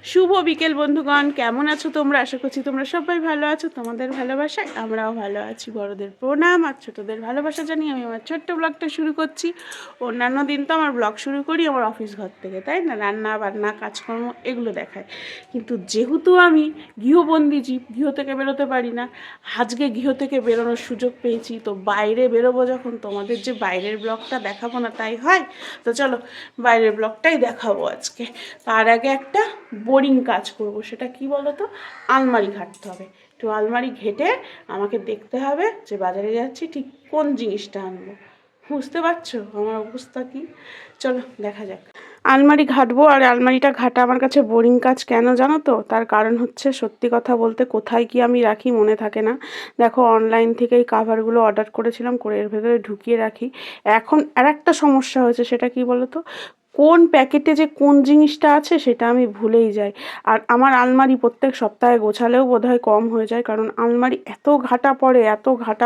শুভ বিকেল বন্ধুগণ, কেমন আছো তোমরা? আশা করছি তোমরা সবাই ভালো আছো। তোমাদের ভালোবাসায় আমরাও ভালো আছি। বড়দের প্রণাম আর ছোটোদের ভালোবাসা জানিয়ে আমি আমার ছোট্ট ব্লগটা শুরু করছি। অন্যান্য দিন তো আমার ব্লগ শুরু করি আমার অফিস ঘর থেকে, তাই না? রান্না বান্না কাজকর্ম এগুলো দেখায়। কিন্তু যেহেতু আমি গৃহবন্দী জীব, গৃহ থেকে বেরোতে পারি না, আজকে গৃহ থেকে বেরোনোর সুযোগ পেয়েছি, তো বাইরে বেরোবো যখন তোমাদের যে বাইরের ব্লগটা দেখাবো না তাই হয়? তো চলো বাইরের ব্লগটাই দেখাবো আজকে। তার আগে একটা বোরিং কাজ করব, সেটা কি বলো তো? আলমারি ঘাঁটতে হবে। একটু আলমারি ঘেটে আমাকে দেখতে হবে যে বাজারে যাচ্ছি ঠিক কোন জিনিসটা আনবো। বুঝতে পারছো আমার অবস্থা কি? চলো দেখা যাক। আলমারি ঘাঁটবো, আর আলমারিটা ঘাঁটা আমার কাছে বোরিং কাজ। কেন জানো তো? তার কারণ হচ্ছে, সত্যি কথা বলতে কোথায় কি আমি রাখি মনে থাকে না। দেখো, অনলাইন থেকে এই কাভারগুলো অর্ডার করেছিলাম, করে এর ভেতরে ঢুকিয়ে রাখি। এখন আর একটা সমস্যা হয়েছে, সেটা কি বলো তো? কোন প্যাকেটে যে কোন জিনিসটা আছে সেটা আমি ভুলেই যাই। আর আমার আলমারি প্রত্যেক সপ্তাহে গোছালেও বোধহয় কম হয়ে যায়, কারণ আলমারি এত ঘাটা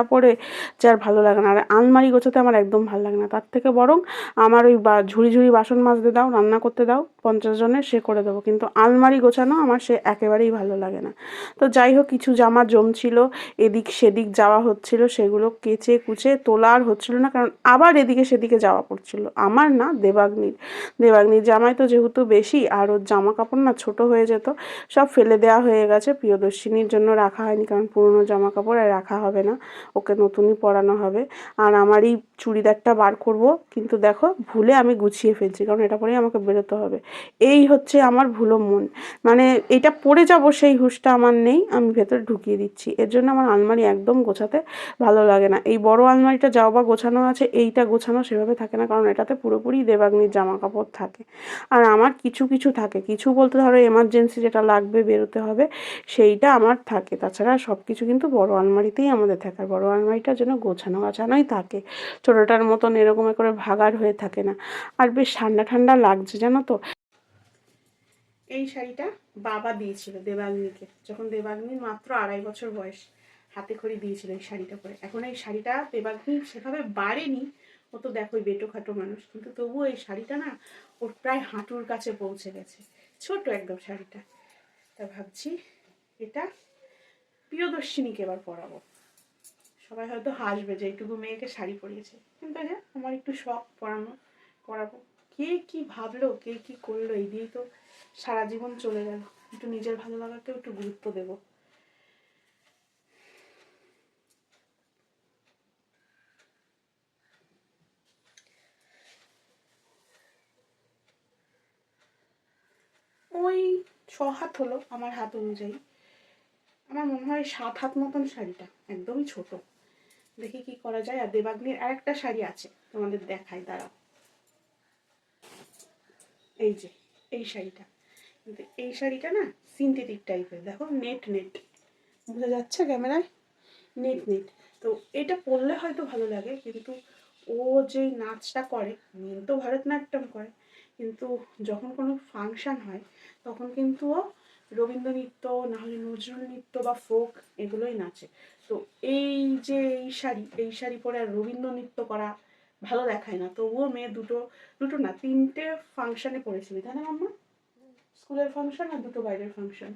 পড়ে যে আর ভালো লাগে না। আর আলমারি গোছাতে আমার একদম ভালো লাগে না। তার থেকে বরং আমার ওই ঝুড়ি ঝুড়ি বাসন মাজতে দাও, রান্না করতে দাও 50 জনের, সে করে দেবো। কিন্তু আলমারি গোছানো আমার সে একেবারেই ভালো লাগে না। তো যাই হোক, কিছু জামা জমছিল, এদিক সেদিক যাওয়া হচ্ছিল, সেগুলো কেচে কুচে তোলা আর হচ্ছিল না, কারণ আবার এদিকে সেদিকে যাওয়া পড়ছিল। আমার না, দেবাগ্নির জামাই তো যেহেতু বেশি, আর ওর জামা কাপড় না ছোট হয়ে যেত, সব ফেলে দেওয়া হয়ে গেছে। প্রিয়দর্শিনীর জন্য রাখা হয়নি, কারণ পুরনো জামা কাপড় আর রাখা হবে না, ওকে নতুনই পরানো হবে। আর আমার এই চুড়িদারটা বার করব, কিন্তু দেখো ভুলে আমি গুছিয়ে ফেলছি, কারণ এটা পরেই আমাকে বেরোতে হবে। এই হচ্ছে আমার ভুলো মন, মানে এটা পরে যাব সেই হুঁশটা আমার নেই, আমি ভেতরে ঢুকিয়ে দিচ্ছি। এর জন্য আমার আলমারি একদম গোছাতে ভালো লাগে না। এই বড় আলমারিটা যাও বা গোছানো আছে, এইটা গোছানো সেভাবে থাকে না, কারণ এটাতে পুরোপুরি দেবাগ্নির জামা কাপড় থাকে। আর আমার কিছু কিছু থাকে, কিছু বলতে ধরো এমার্জেন্সি যেটা লাগবে, বেরোতে হবে, সেইটা আমার থাকে। তাছাড়া সব কিছু কিন্তু বড় আলমারিতেই আমাদের থাকে। আর বড় আলমারিটার জন্য গোছানোই থাকে, ছোটোটার মতন এরকম করে ভাগার হয়ে থাকে না। আর বেশ ঠান্ডা ঠান্ডা লাগছে জানো তো। এই শাড়িটা বাবা দিয়েছিল দেবাগ্নিকে, যখন দেবাগ্নির মাত্র 2.5 বছর বয়স, হাতে খড়ি দিয়েছিল এই শাড়িটা পরে। এখন এই শাড়িটা দেবাগ্নি সেভাবে বাড়েনি, ও তো দেখো বেটো খাটো মানুষ, কিন্তু তবুও এই শাড়িটা না ওর প্রায় হাঁটুর কাছে পৌঁছে গেছে, ছোট একদম শাড়িটা। তা ভাবছি এটা প্রিয়দর্শিনীকে এবার পরাবো। সবাই হয়তো হাসবে যে এইটুকু মেয়েকে শাড়ি পরিয়েছে, কিন্তু আমার একটু শখ পরাবো। কে কি ভাবলো, কে কি করলো, এই দিয়েই তো সারা জীবন চলে গেল। একটু নিজের ভালো লাগাকেও একটু গুরুত্ব দেব। ওই 6 হাত হলো আমার হাত অনুযায়ী, আমার মনে হয় 7 হাত মতন শাড়িটা, একদমই ছোট। দেখি কি করা যায়। আর দেবাগ্নির আর একটা শাড়ি আছে, তোমাদের দেখাই, দাঁড়াও। এই যে এই শাড়িটা, কিন্তু এই শাড়িটা না সিনথেটিক টাইপের, দেখো নেট বোঝা যাচ্ছে ক্যামেরায়? নেট। তো এটা পরলে হয়তো ভালো লাগে, কিন্তু ও যে নাচটা করে, মেন তো ভরতনাট্যম করে, কিন্তু যখন কোনো ফাংশান হয় তখন কিন্তু ও রবীন্দ্র নৃত্য, নাহলে নজরুল নৃত্য বা ফোক, এগুলোই নাচে। তো এই যে এই শাড়ি পরে আর রবীন্দ্র নৃত্য করা ভালো দেখায় না। তবুও মেয়ে দুটো না 3টে ফাংশানে পড়েছিল, তাই না মাম্মা? স্কুলের ফাংশন আর 2টো বাইরের ফাংশন,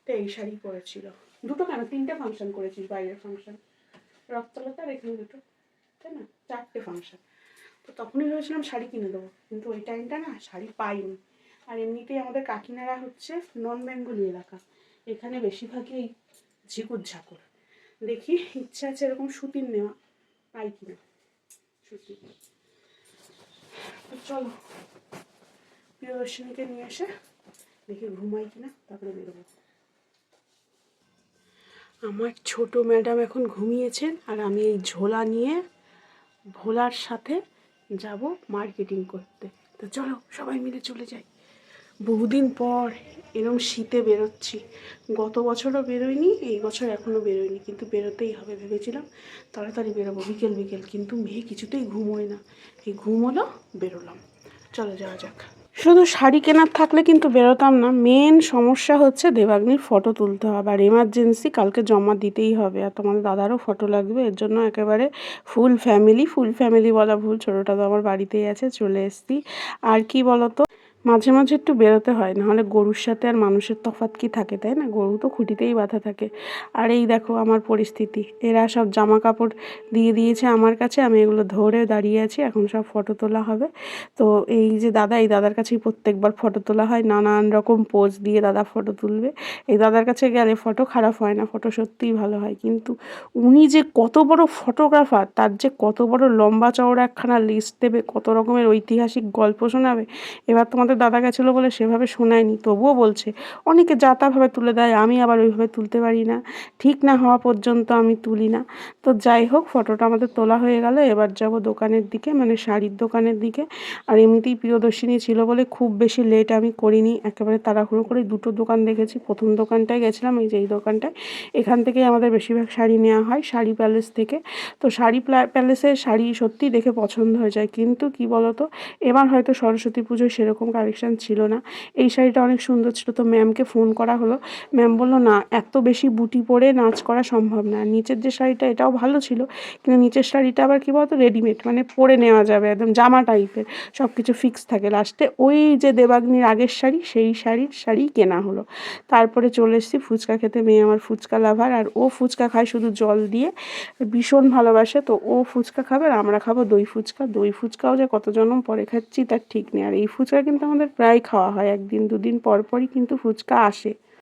তো এই শাড়ি পরেছিল। 2টো কেন, 3টে ফাংশন করেছিস, বাইরের ফাংশন রথতলাতে আর এখানে 2টো, তাই না? 4টে ফাংশন। তো তখনই ভেবেছিলাম শাড়ি কিনে দেবো, কিন্তু ওই টাইমটা না শাড়ি পাইনি। আর এমনিতেই আমাদের কাকিনাড়া হচ্ছে নন বেঙ্গলি এলাকা, এখানে বেশিরভাগই এই ঝিকুর ঝাকুর। দেখি, ইচ্ছা আছে এরকম সুতির নেওয়া, পাই কিনা সুতির। তো চলো প্রিয়দর্শিনীকে নিয়ে এসে দেখি ঘুমাই কিনা, তারপরে বেরোবো। আমার ছোট ম্যাডাম এখন ঘুমিয়েছেন, আর আমি এই ঝোলা নিয়ে ভোলার সাথে যাব মার্কেটিং করতে। তো চলো সবাই মিলে চলে যাই। বহুদিন পর এরম শীতে বেরোচ্ছি, গত বছরও বেরোয়নি, এই বছর এখনও বেরোয়নি, কিন্তু বেরোতেই হবে। ভেবেছিলাম তাড়াতাড়ি বেরোবো বিকেল, কিন্তু মেয়ে কিছুতেই ঘুমোয় না। এই ঘুম হলো, বেরোলাম। চলো যাওয়া যাক। শুধু শাড়ি কেনার থাকলে কিন্তু বেরোতাম না, মেন সমস্যা হচ্ছে দেবাগ্নির ফটো তুলতে হবে, আর এমার্জেন্সি কালকে জমা দিতেই হবে। আর তোমাদের দাদারও ফটো লাগবে, এর জন্য একেবারে ফুল ফ্যামিলি বলা ভুল, ছোটোটা তো আমার বাড়িতেই আছে, চলে এসছি। আর কি বলতো, মাঝে মাঝে একটু বেরোতে হয়, নাহলে গরুর সাথে আর মানুষের তফাৎ কি থাকে, তাই না? গরু তো খুঁটিতেই বাঁধা থাকে। আর এই দেখো আমার পরিস্থিতি, এরা সব জামা কাপড় দিয়ে দিয়েছে আমার কাছে, আমি এগুলো ধরে দাঁড়িয়ে আছি, এখন সব ফটো তোলা হবে। তো এই যে দাদা, এই দাদার কাছেই প্রত্যেকবার ফটো তোলা হয়, নানান রকম পোজ দিয়ে দাদা ফটো তুলবে। এই দাদার কাছে গেলে ফটো খারাপ হয় না, ফটো সত্যিই ভালো হয়। কিন্তু উনি যে কত বড় ফটোগ্রাফার, তার যে কত বড় লম্বা চওড়া একখানা লিস্ট দেবে, কত রকমের ঐতিহাসিক গল্প শোনাবে। এবার তোমাদের দাদা গেছিলো বলে সেভাবে শোনায়নি, তবুও বলছে অনেকে যা তাভাবে তুলে দেয়, আমি আবার ওইভাবে তুলতে পারি না, ঠিক না হওয়া পর্যন্ত আমি তুলি না। তো যাই হোক, ফটোটা আমাদের তোলা হয়ে গেল। এবার যাব দোকানের দিকে, মানে শাড়ির দোকানের দিকে। আর এমনিতেই প্রিয়দর্শিনী ছিল বলে খুব বেশি লেট আমি করিনি, একেবারে তাড়াহুড়ো করে দুটো দোকান দেখেছি। প্রথম দোকানটায় গেছিলাম, এই যে এই দোকানটায়, এখান থেকেই আমাদের বেশিরভাগ শাড়ি নেওয়া হয়, শাড়ি প্যালেস থেকে। তো শাড়ি প্যালেসের শাড়ি সত্যিই দেখে পছন্দ হয়ে যায়, কিন্তু কি বলো তো, এবার হয়তো সরস্বতী পুজোয় সেরকম কালেকশান ছিল না। এই শাড়িটা অনেক সুন্দর ছিল, তো ম্যামকে ফোন করা হলো। ম্যাম বললো না, এত বেশি বুটি পরে নাচ করা সম্ভব না। নিচের যে শাড়িটা, এটাও ভালো ছিল, কিন্তু নিচের শাড়িটা আবার কী বলতো, রেডিমেড, মানে পরে নেওয়া যাবে, একদম জামা টাইপের, সব কিছু ফিক্স থাকে। লাস্টে ওই যে দেবাগ্নির আগের শাড়ি, সেই শাড়ি কেনা হলো। তারপরে চলে এসেছি ফুচকা খেতে, মেয়ে আমার ফুচকা লাভার, আর ও ফুচকা খায় শুধু জল দিয়ে, ভীষণ ভালোবাসে। তো ও ফুচকা খাবে আর আমরা খাবো দই ফুচকা। দই ফুচকাও যে কত জনম পরে খাচ্ছি তার ঠিক নেই। আর এই ফুচকা কিন্তু আমাদের প্রায় খাওয়া হয়, একদিন দুদিন পর পরই কিন্তু ফুচকা আসে।